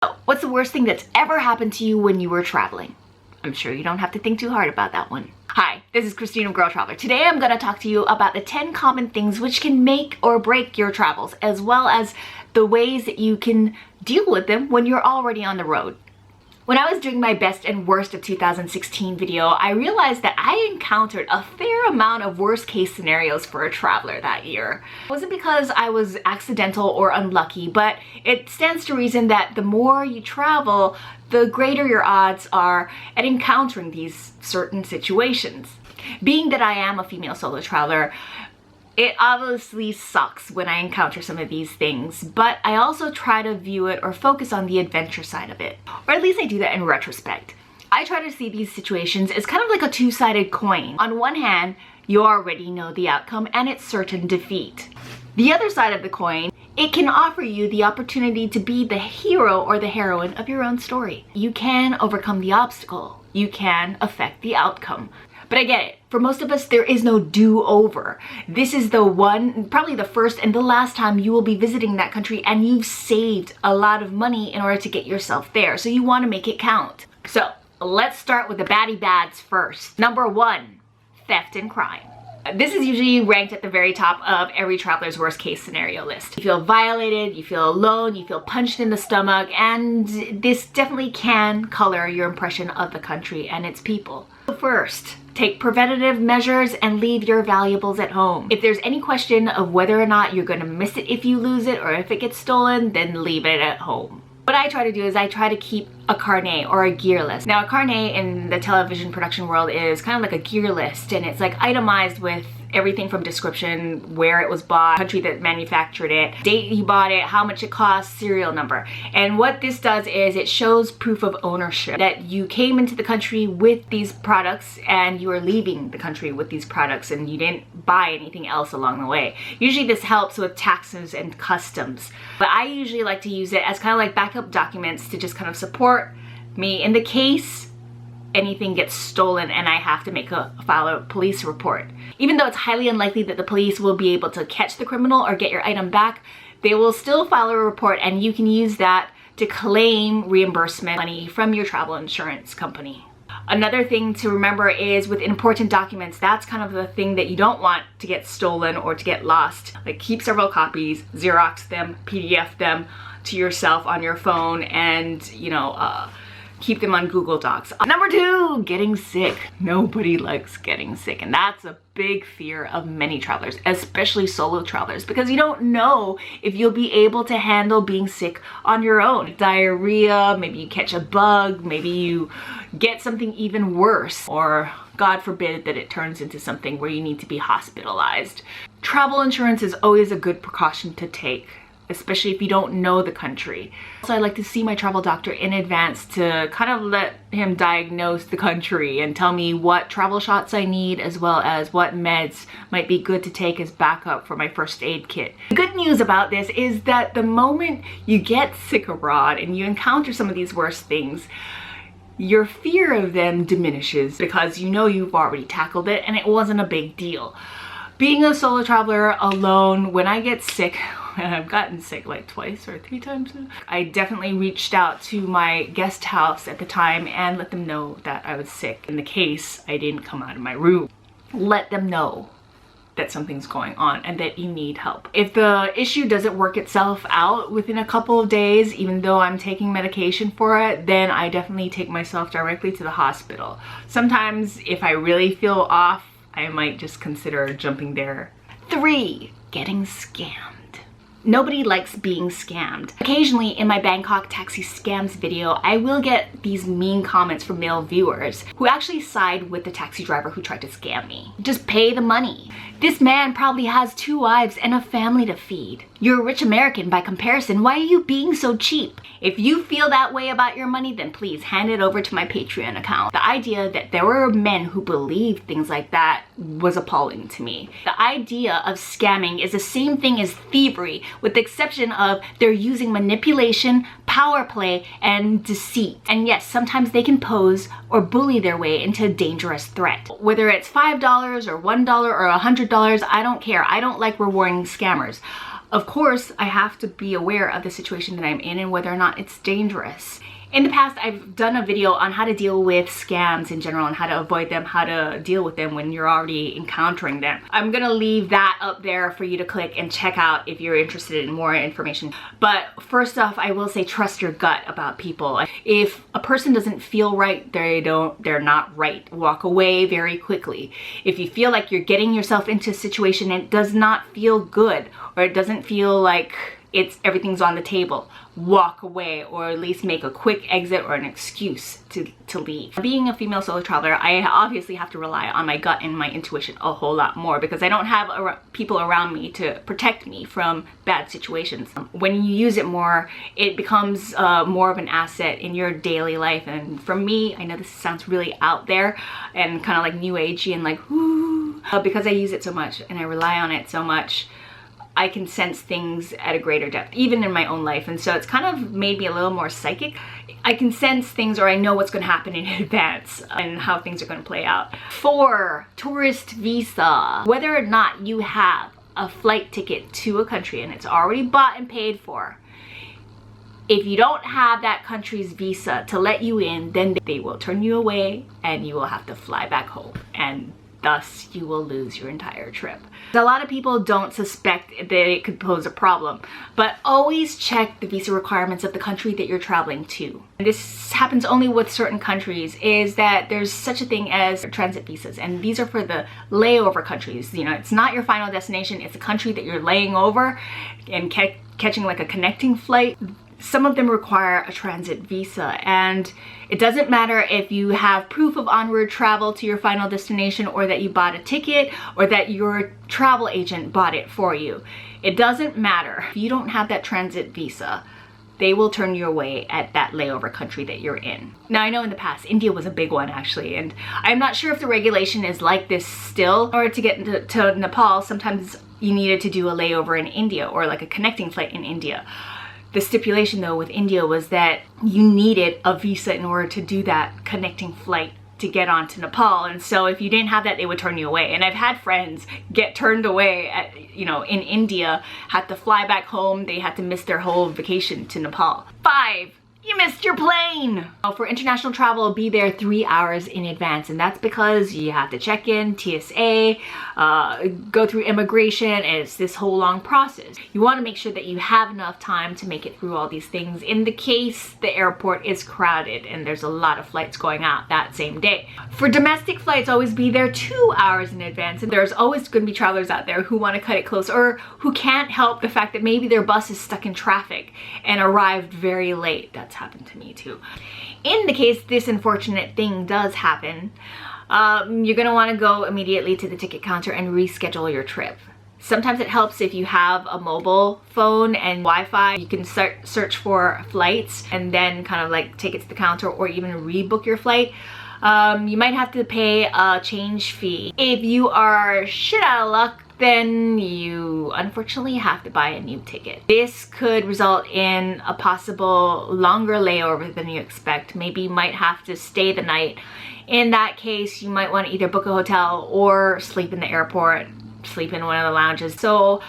So, what's the worst thing that's ever happened to you when you were traveling? I'm sure you don't have to think too hard about that one. Hi, this is Christine of GRRRL Traveler. Today I'm going to talk to you about the 10 common things which can make or break your travels, as well as the ways that you can deal with them when you're already on the road. When I was doing my best and worst of 2016 video, I realized that I encountered a fair amount of worst case scenarios for a traveler that year. It wasn't because I was accidental or unlucky, but it stands to reason that the more you travel, the greater your odds are at encountering these certain situations. Being that I am a female solo traveler, it obviously sucks when I encounter some of these things, but I also try to view it or focus on the adventure side of it. Or at least I do that in retrospect. I try to see these situations as kind of like a two-sided coin. On one hand, you already know the outcome and it's certain defeat. The other side of the coin, it can offer you the opportunity to be the hero or the heroine of your own story. You can overcome the obstacle. You can affect the outcome. But I get it. For most of us, there is no do-over. This is the one, probably the first and the last time you will be visiting that country, and you've saved a lot of money in order to get yourself there. So you want to make it count. So let's start with the baddie bads first. Number 1, theft and crime. This is usually ranked at the very top of every traveler's worst case scenario list. You feel violated, you feel alone, you feel punched in the stomach, and this definitely can color your impression of the country and its people. First, take preventative measures and leave your valuables at home. If there's any question of whether or not you're going to miss it if you lose it or if it gets stolen, then leave it at home. What I try to do is I try to keep a carnet or a gear list. Now, a carnet in the television production world is kind of like a gear list, and it's like itemized with everything from description, where it was bought, country that manufactured it, date you bought it, how much it cost, serial number. And what this does is it shows proof of ownership, that you came into the country with these products and you are leaving the country with these products and you didn't buy anything else along the way. Usually this helps with taxes and customs, but I usually like to use it as kind of like backup documents to just kind of support me in the case anything gets stolen and I have to file a police report. Even though it's highly unlikely that the police will be able to catch the criminal or get your item back, they will still file a report, and you can use that to claim reimbursement money from your travel insurance company. Another thing to remember is with important documents, that's kind of the thing that you don't want to get stolen or to get lost. Like, keep several copies, Xerox them, PDF them to yourself on your phone, and keep them on Google Docs. Number 2, getting sick. Nobody likes getting sick, and that's a big fear of many travelers, especially solo travelers, because you don't know if you'll be able to handle being sick on your own. Diarrhea, maybe you catch a bug, maybe you get something even worse, or God forbid that it turns into something where you need to be hospitalized. Travel insurance is always a good precaution to take, especially if you don't know the country. So I like to see my travel doctor in advance to kind of let him diagnose the country and tell me what travel shots I need, as well as what meds might be good to take as backup for my first aid kit. The good news about this is that the moment you get sick abroad and you encounter some of these worst things, your fear of them diminishes because you know you've already tackled it and it wasn't a big deal. Being a solo traveler alone, when I get sick, and I've gotten sick like twice or 3 times, I definitely reached out to my guest house at the time and let them know that I was sick. In the case I didn't come out of my room, let them know that something's going on and that you need help. If the issue doesn't work itself out within a couple of days, even though I'm taking medication for it, then I definitely take myself directly to the hospital. Sometimes if I really feel off, I might just consider jumping there. 3, getting scammed. Nobody likes being scammed. Occasionally in my Bangkok taxi scams video, I will get these mean comments from male viewers who actually side with the taxi driver who tried to scam me. Just pay the money. This man probably has 2 wives and a family to feed. You're a rich American by comparison. Why are you being so cheap? If you feel that way about your money, then please hand it over to my Patreon account. The idea that there were men who believed things like that was appalling to me. The idea of scamming is the same thing as thievery, with the exception of they're using manipulation, power play, and deceit. And yes, sometimes they can pose or bully their way into a dangerous threat. Whether it's $5 or $1 or $100, I don't care. I don't like rewarding scammers. Of course, I have to be aware of the situation that I'm in and whether or not it's dangerous. In the past, I've done a video on how to deal with scams in general and how to avoid them, how to deal with them when you're already encountering them. I'm gonna leave that up there for you to click and check out if you're interested in more information. But first off, I will say trust your gut about people. If a person doesn't feel right, they're not right. Walk away very quickly. If you feel like you're getting yourself into a situation and it does not feel good, or it doesn't feel like everything's on the table, walk away, or at least make a quick exit or an excuse to leave. Being a female solo traveler, I obviously have to rely on my gut and my intuition a whole lot more because I don't have people around me to protect me from bad situations. When you use it more, it becomes more of an asset in your daily life. And for me, I know this sounds really out there and kind of like new agey and like whoo, because I use it so much and I rely on it so much, I can sense things at a greater depth, even in my own life. And so it's kind of made me a little more psychic. I can sense things, or I know what's going to happen in advance and how things are going to play out. 4, tourist visa. Whether or not you have a flight ticket to a country and it's already bought and paid for, if you don't have that country's visa to let you in, then they will turn you away and you will have to fly back home. And thus you will lose your entire trip. A lot of people don't suspect that it could pose a problem, but always check the visa requirements of the country that you're traveling to. And this happens only with certain countries, is that there's such a thing as transit visas, and these are for the layover countries. You know, it's not your final destination, it's a country that you're laying over and catching like a connecting flight. Some of them require a transit visa, and it doesn't matter if you have proof of onward travel to your final destination, or that you bought a ticket, or that your travel agent bought it for you. It doesn't matter. If you don't have that transit visa, they will turn you away at that layover country that you're in. Now, I know in the past, India was a big one actually, and I'm not sure if the regulation is like this still. In order to get to Nepal, sometimes you needed to do a layover in India, or like a connecting flight in India. The stipulation though with India was that you needed a visa in order to do that connecting flight to get on to Nepal. And so if you didn't have that, they would turn you away. And I've had friends get turned away at, you know, in India, had to fly back home. They had to miss their whole vacation to Nepal. 5, you missed your plane. For international travel, be there 3 hours in advance, and that's because you have to check in, TSA, go through immigration, and it's this whole long process. You want to make sure that you have enough time to make it through all these things in the case the airport is crowded and there's a lot of flights going out that same day. For domestic flights, always be there 2 hours in advance, and there's always going to be travelers out there who want to cut it close, or who can't help the fact that maybe their bus is stuck in traffic and arrived very late. That's happened to me too. In the case this unfortunate thing does happen, you're gonna want to go immediately to the ticket counter and reschedule your trip. Sometimes it helps if you have a mobile phone and Wi-Fi. You can search for flights and then kind of like take it to the counter, or even rebook your flight. You might have to pay a change fee. If you are shit out of luck, then you unfortunately have to buy a new ticket. This could result in a possible longer layover than you expect. Maybe you might have to stay the night. In that case, you might want to either book a hotel or sleep in the airport, sleep in one of the lounges. So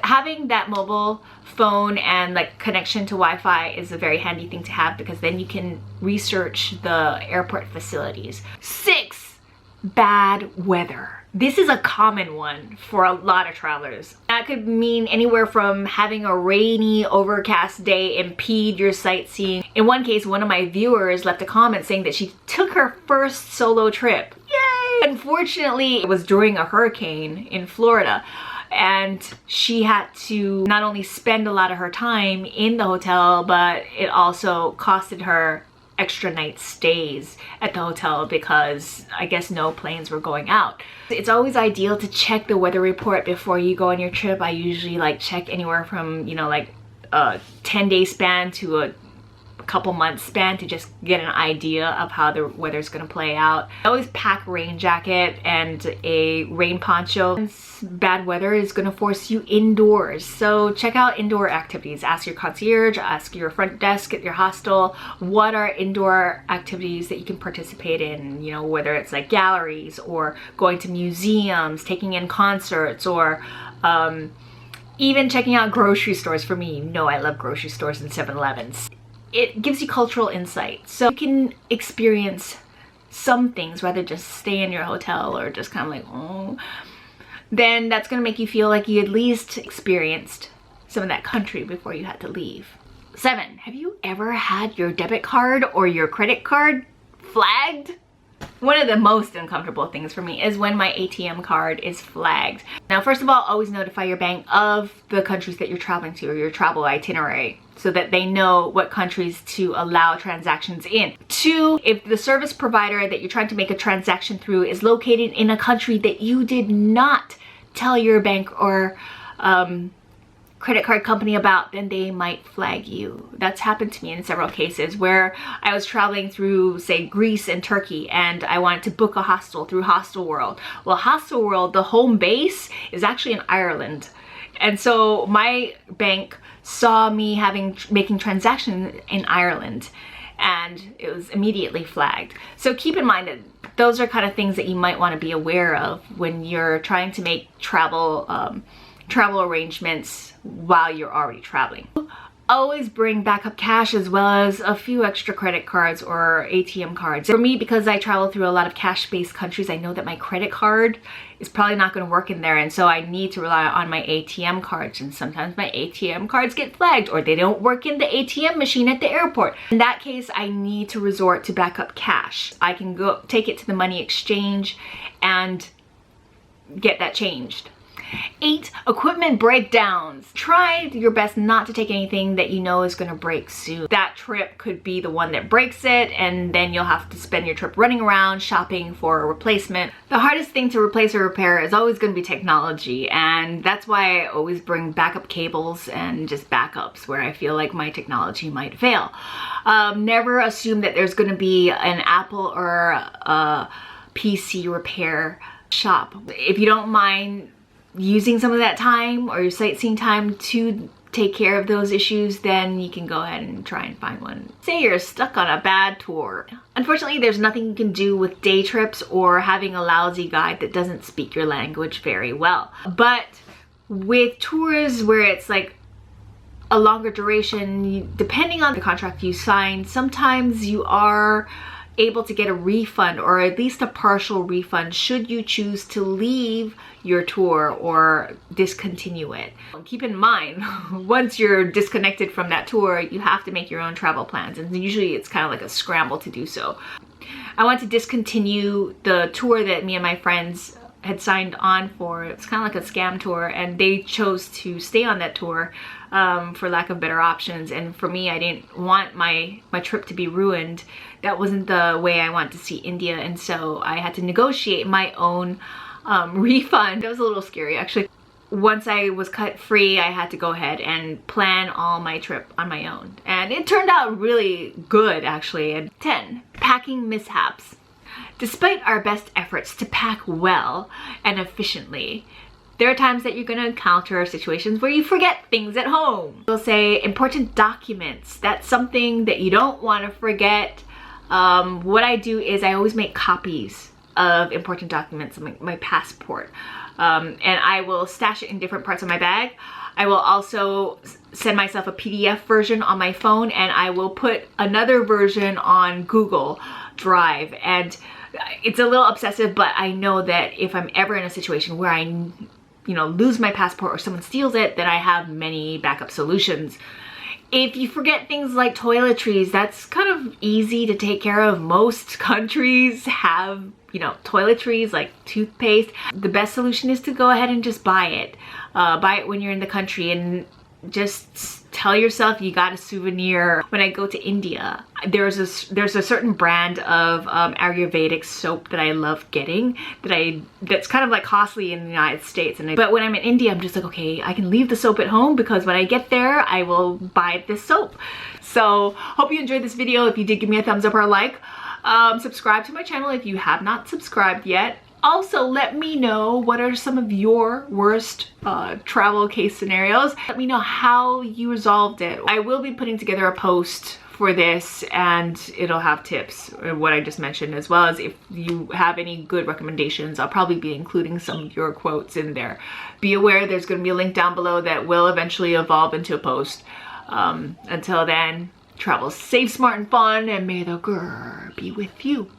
having that mobile phone and like connection to Wi-Fi is a very handy thing to have, because then you can research the airport facilities. 6, bad weather. This is a common one for a lot of travelers. That could mean anywhere from having a rainy, overcast day impede your sightseeing. In one case, one of my viewers left a comment saying that she took her first solo trip. Yay! Unfortunately, it was during a hurricane in Florida, and she had to not only spend a lot of her time in the hotel, but it also costed her extra night stays at the hotel because I guess no planes were going out. It's always ideal to check the weather report before you go on your trip. I usually like check anywhere from, you know, like a 10-day span to a couple months span to just get an idea of how the weather's gonna play out. I always pack a rain jacket and a rain poncho. Bad weather is gonna force you indoors, so check out indoor activities. Ask your concierge, ask your front desk at your hostel, what are indoor activities that you can participate in, you know, whether it's like galleries or going to museums, taking in concerts, or Even checking out grocery stores, for me, you know I love grocery stores and 7-Elevens. It gives you cultural insight. So you can experience some things rather just stay in your hotel or just kind of like, oh, then that's gonna make you feel like you at least experienced some of that country before you had to leave. 7, have you ever had your debit card or your credit card flagged? One of the most uncomfortable things for me is when my ATM card is flagged. Now, first of all, always notify your bank of the countries that you're traveling to or your travel itinerary so that they know what countries to allow transactions in. 2, if the service provider that you're trying to make a transaction through is located in a country that you did not tell your bank or credit card company about, then they might flag you. That's happened to me in several cases where I was traveling through, say, Greece and Turkey, and I wanted to book a hostel through Hostelworld. Well, Hostelworld, the home base is actually in Ireland. And so my bank saw me making transactions in Ireland, and it was immediately flagged. So keep in mind that those are kind of things that you might want to be aware of when you're trying to make travel arrangements while you're already traveling. Always bring backup cash as well as a few extra credit cards or ATM cards. For me, because I travel through a lot of cash-based countries, I know that my credit card is probably not going to work in there, and so I need to rely on my ATM cards, and sometimes my ATM cards get flagged or they don't work in the ATM machine at the airport. In that case, I need to resort to backup cash. I can go take it to the money exchange and get that changed. 8, equipment breakdowns. Try your best not to take anything that you know is going to break soon. That trip could be the one that breaks it, and then you'll have to spend your trip running around shopping for a replacement. The hardest thing to replace or repair is always going to be technology, and that's why I always bring backup cables and just backups where I feel like my technology might fail. Never assume that there's going to be an Apple or a PC repair shop. If you don't mind using some of that time or your sightseeing time to take care of those issues, then you can go ahead and try and find one. Say you're stuck on a bad tour. Unfortunately, there's nothing you can do with day trips or having a lousy guide that doesn't speak your language very well. But with tours where it's like a longer duration, depending on the contract you sign, sometimes you are able to get a refund or at least a partial refund should you choose to leave your tour or discontinue it. Keep in mind, once you're disconnected from that tour, you have to make your own travel plans, and usually it's kind of like a scramble to do so. I want to discontinue the tour that me and my friends had signed on for. It's kind of like a scam tour, and they chose to stay on that tour for lack of better options. And for me, I didn't want my trip to be ruined. That wasn't the way I want to see India, and so I had to negotiate my own refund. That was a little scary, actually. Once I was cut free, I had to go ahead and plan all my trip on my own, and it turned out really good, actually. And 10, packing mishaps. Despite our best efforts to pack well and efficiently, there are times that you're going to encounter situations where you forget things at home. They'll say important documents. That's something that you don't want to forget. What I do is I always make copies of important documents, my passport, and I will stash it in different parts of my bag. I will also send myself a PDF version on my phone, and I will put another version on Google Drive. And it's a little obsessive, but I know that if I'm ever in a situation where I lose my passport or someone steals it, then I have many backup solutions. If you forget things like toiletries, that's kind of easy to take care of. Most countries have, toiletries like toothpaste. The best solution is to go ahead and just buy it. Buy it when you're in the country, and just tell yourself you got a souvenir. When I go to India, there's a certain brand of Ayurvedic soap that I love getting, that's kind of like costly in the United States. But when I'm in India, I'm just like, okay, I can leave the soap at home because when I get there, I will buy this soap. So hope you enjoyed this video. If you did, give me a thumbs up or a like. Subscribe to my channel if you have not subscribed yet. Also, let me know what are some of your worst travel case scenarios. Let me know how you resolved it. I will be putting together a post for this, and it'll have tips, what I just mentioned, as well as if you have any good recommendations. I'll probably be including some of your quotes in there. Be aware there's going to be a link down below that will eventually evolve into a post. Until then, travel safe, smart, and fun, and may the grrrl be with you.